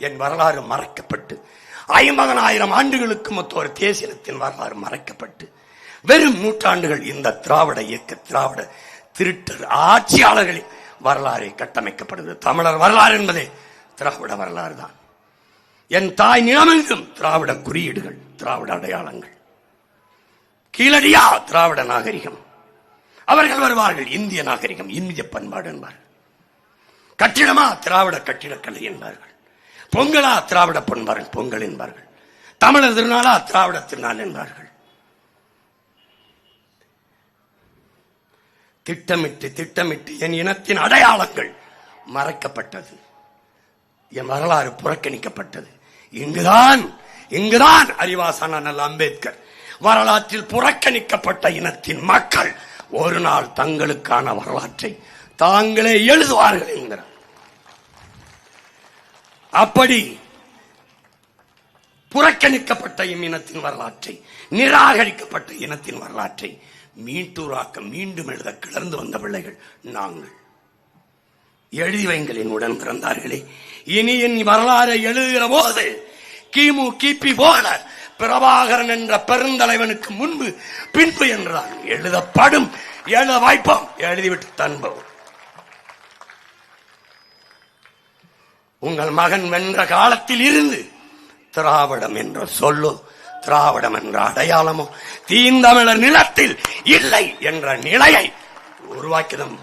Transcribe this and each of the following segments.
என் வரலாறு மறைக்கப்பட்டு 50,000 ஆண்டுகளுக்கு மொத்த ஒரு தேசியத்தின் வரலாறு மறைக்கப்பட்டு வெறும் நூற்றாண்டுகள் இந்த திராவிட இயக்க திராவிட திருட்டர் ஆட்சியாளர்களின் வரலாறு கட்டமைக்கப்படுது. தமிழர் வரலாறு என்பதே திராவிட வரலாறு தான். என் தாய் நிலமெங்கும் திராவிட குறியீடுகள், திராவிட அடையாளங்கள். கீழடியா திராவிட நாகரிகம். அவர்கள் வருவார்கள் இந்திய நாகரிகம், இந்திய பண்பாடு என்பார்கள். கட்டிடமா திராவிட கட்டிடக்கலை என்பார்கள். பொங்கலா திராவிட பண்பாடு பொங்கல் என்பார்கள். தமிழர் திருநாளா திராவிட திருநாள் என்பார்கள். திட்டமிட்டு திட்டமிட்டு என் இனத்தின் அடையாளங்கள் மறைக்கப்பட்டது. என் வரலாறு புறக்கணிக்கப்பட்டது. இங்குதான் அறிவாசான நல்ல அம்பேத்கர் வரலாற்றில் புறக்கணிக்கப்பட்ட இனத்தின் மக்கள் ஒரு நாள் தங்களுக்கான வரலாற்றை தாங்களே எழுதுவார்கள் என்கிறார். அப்படி புறக்கணிக்கப்பட்ட இனத்தின் வரலாற்றை, நிராகரிக்கப்பட்ட இனத்தின் வரலாற்றை மீட்டூராக்க மீண்டும் எழுத கிளர்ந்து வந்த பிள்ளைகள் நாங்கள். எழுதி வைங்கள் என் உடன் பிறந்தார்களே, இனி என் வரலாறை எழுதுகிற போது கிமு கிபி போல பிரபாகரன் என்ற பெருந்தலைவனுக்கு முன்பு பின்பு என்றான் எழுதப்படும். எழுத வாய்ப்போம், எழுதிவிட்டு தன்போம். உங்கள் மகன் வென்ற காலத்தில் இருந்து திராவிடம் என்ற சொல்லோ, திராவிடம் என்ற அடையாளமோ தீந்தமிழர் நிலத்தில் இல்லை என்ற நிலையை உருவாக்கிடும்.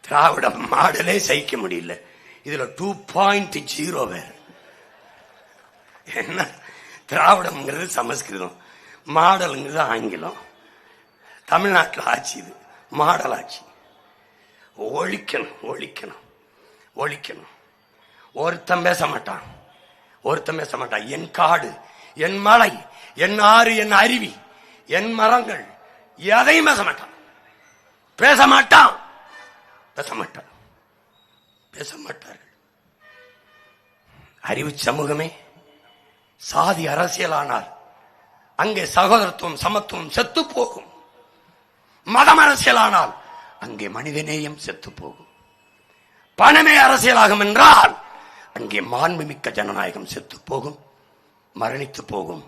திராவிடம் மாடலே சகிக்க முடியல. இதுல 2.0 வேற. என்ன திராவிடம்ங்கிறது சமஸ்கிருதம், மாடலுங்கிறது ஆங்கிலம். தமிழ்நாட்டில் ஆட்சி இது மாடல் ஆட்சி. ஒழிக்கணும் ஒழிக்கணும் ஒழிக்கணும். ஒருத்தன் பேச மாட்டான், ஒருத்தன் பேச மாட்டான். என் காடு, என் மலை, என் ஆறு, என் அருவி, என் மரங்கள் எதையும் பேச மாட்டான். பேச மாட்டான் பேச மாட்டான் பேச மாட்டார்கள். அறிவு சமூகமே சாதி அரசியலானால் அங்கே சகோதரத்துவம் சமத்துவம் செத்து போகும். மதம் அரசியலானால் அங்கே மனிதநேயம் செத்து போகும். பணமே அரசியலாகும் என்றால் அங்கே மாண்புமிக்க ஜனநாயகம் செத்து போகும், மரணித்து போகும்.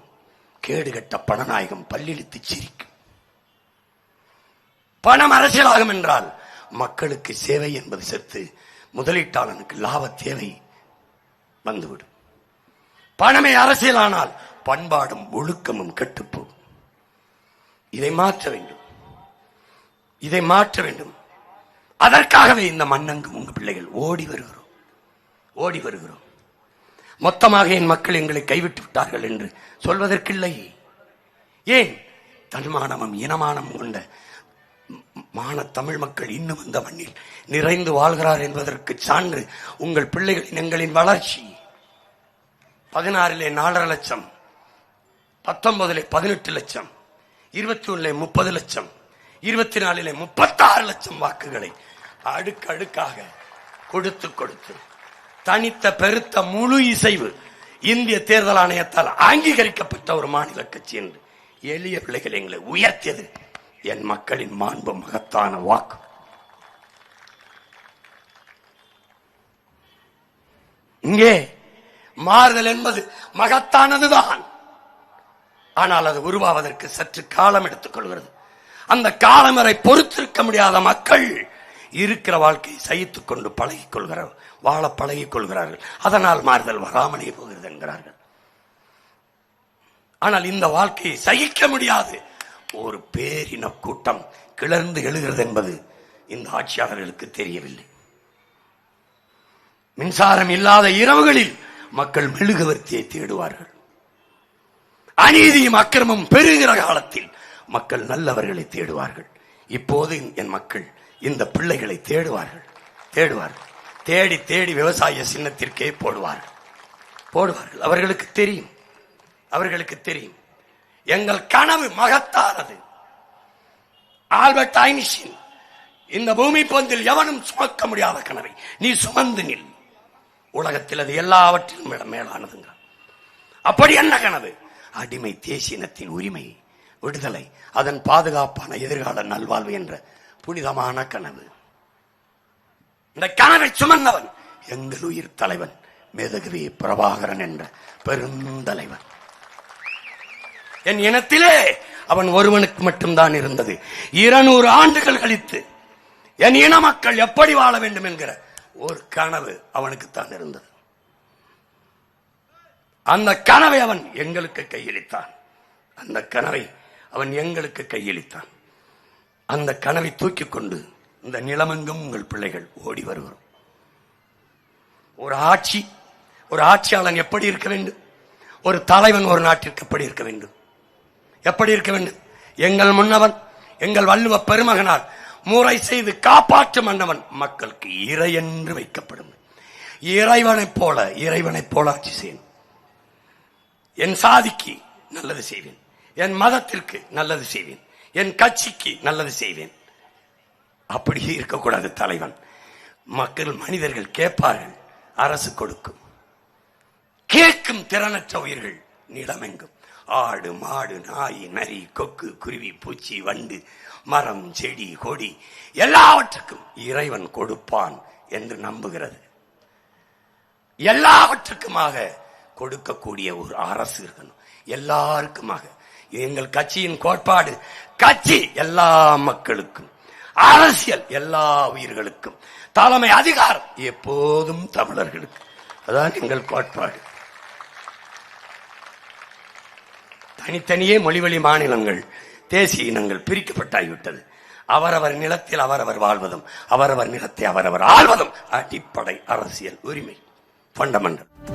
கேடுகட்ட பணநாயகம் பல்லிழித்து சிரிக்கும். பணம் அரசியலாகும் என்றால் மக்களுக்கு சேவை என்பது செத்து முதலீட்டாளனுக்கு லாப தேவை வந்துவிடும். பணமே அரசியலானால் பண்பாடும் ஒழுக்கமும் கெட்டுப்போகும். இதை மாற்ற வேண்டும், இதை மாற்ற வேண்டும். அதற்காகவே இந்த மண்ணங்கும் உங்க பிள்ளைகள் ஓடி வருகிறோம். மொத்தமாக என் மக்கள் எங்களை கைவிட்டு விட்டார்கள் என்று சொல்வதற்கில்லை. ஏன் தன்மானமும் இனமானமும் கொண்ட மான தமிழ் மக்கள் இன்னும் இந்த மண்ணில் நிறைந்து வாழ்கிறார் என்பதற்கு சான்று உங்கள் பிள்ளைகளின் எங்களின் வளர்ச்சி. 16 4.5 லட்சம், 19 18 லட்சம், 21 30 லட்சம், 24 36 லட்சம் வாக்குகளை அடுக்கடுக்காக கொடுத்து தனித்த பெருத்த முழு இசைவு இந்திய தேர்தல் ஆணையத்தால் அங்கீகரிக்கப்பட்ட ஒரு மாநில கட்சி என்று எளிய பிள்ளைகள் எங்களை உயர்த்தியது என் மக்களின் மாண்பு மகத்தான வாக்கு. இங்கே மாறுதல் என்பது மகத்தானதுதான். ஆனால் அது உருவாவதற்கு சற்று காலம் எடுத்துக் கொள்கிறது. அந்த காலம் வரை பொறுத்திருக்க முடியாத மக்கள் இருக்கிற வாழ்க்கையை சகித்துக் கொண்டு வாழ பழகிக் கொள்கிறார்கள். அதனால் மாறுதல் வராமலே போகிறது என்கிறார்கள். ஆனால் இந்த வாழ்க்கையை சகிக்க முடியாது ஒரு பேரின கூட்டம் கிளர்ந்து எழுகிறது என்பது இந்த ஆட்சியாளர்களுக்கு தெரியவில்லை. மின்சாரம் இல்லாத இரவுகளில் மக்கள் மெழுகுவர்த்தியை தேடுவார்கள். அநீதியும் அக்கிரமும் பெருகிற காலத்தில் மக்கள் நல்லவர்களை தேடுவார்கள். இப்போது என் மக்கள் இந்த பிள்ளைகளை தேடுவார்கள். தேடி தேடி விவசாய சின்னத்திற்கே போடுவார்கள். அவர்களுக்கு தெரியும் எங்கள் கனவு மகத்தானது. ஆல்பர்ட் ஐன்ஸ்டீன் இந்த பூமி பந்தில் எவனும் சுமக்க முடியாத கனவை நீ சுமந்து நில், உலகத்தில் அது எல்லாவற்றிலும் மேலானதுங்க. அப்படி என்ன கனவு? அடிமை தேசியத்தின் உரிமை, விடுதலை, அதன் பாதுகாப்பான எதிர்கால நல்வாழ்வு என்ற புனிதமான கனவு. இந்த கனவை சுமந்தவன் எங்கள் உயிர் தலைவன் மெதகுவி பிரபாகரன் என்ற பெருந்தலைவன். என் இனத்திலே அவன் ஒருவனுக்கு மட்டும்தான் இருந்தது. 200 ஆண்டுகள் கழித்து என் இன மக்கள் எப்படி வாழ வேண்டும் என்கிற ஒரு கனவு அவனுக்குத்தான் இருந்தது. அந்த கனவை அவன் எங்களுக்கு கையளித்தான். அந்த கனவை அவன் எங்களுக்கு கையளித்தான். அந்த கனவை தூக்கிக் கொண்டு இந்த நிலமெங்கும் உங்கள் பிள்ளைகள் ஓடி வருகிறோம். ஒரு ஆட்சியாளன் எப்படி இருக்க வேண்டும்? ஒரு தலைவன் ஒரு நாட்டிற்கு எப்படி இருக்க வேண்டும்? எப்படி இருக்க வேண்டும்? எங்கள் முன்னவன் எங்கள் வள்ளுவ பெருமகனால் முறை செய்து காப்பாற்றும் மன்னவன் மக்களுக்கு இறை என்று வைக்கப்படும். இறைவனைப் போல ஆட்சி செய்வேன். என் சாதிக்கு நல்லது செய்வேன், என் மதத்திற்கு நல்லது செய்வேன், என் கட்சிக்கு நல்லது செய்வேன். அப்படி இருக்கக்கூடாது தலைவன். மக்கள் மனிதர்கள் கேட்பார்கள், அரசு கொடுக்கும். கேட்கும் திறனற்ற உயிர்கள் நிலமெங்கும் ஆடு மாடு நாய் நரி கொக்கு குருவி பூச்சி வண்டு மரம் செடி கொடி எல்லாவற்றுக்கும் இறைவன் கொடுப்பான் என்று நம்புகிறது. எல்லாவற்றுக்குமாக கொடுக்கக்கூடிய ஒரு அரசு இருக்கணும், எல்லாருக்குமாக. எங்கள் கட்சியின் கோட்பாடு, கட்சி எல்லா மக்களுக்கும், அரசியல் எல்லா உயிர்களுக்கும், தலைமை அதிகாரம் எப்போதும் தமிழர்களுக்கு. அதான் எங்கள் கோட்பாடு. தனித்தனியே மொழிவழி மாநிலங்கள் தேசிய இனங்கள் பிரிக்கப்பட்டாகிவிட்டது. அவரவர் நிலத்தில் அவரவர் வாழ்வதும் அவரவர் நிலத்தை அவரவர் ஆள்வதும் அடிப்படை அரசியல் உரிமை, ஃபண்டமெண்டல்.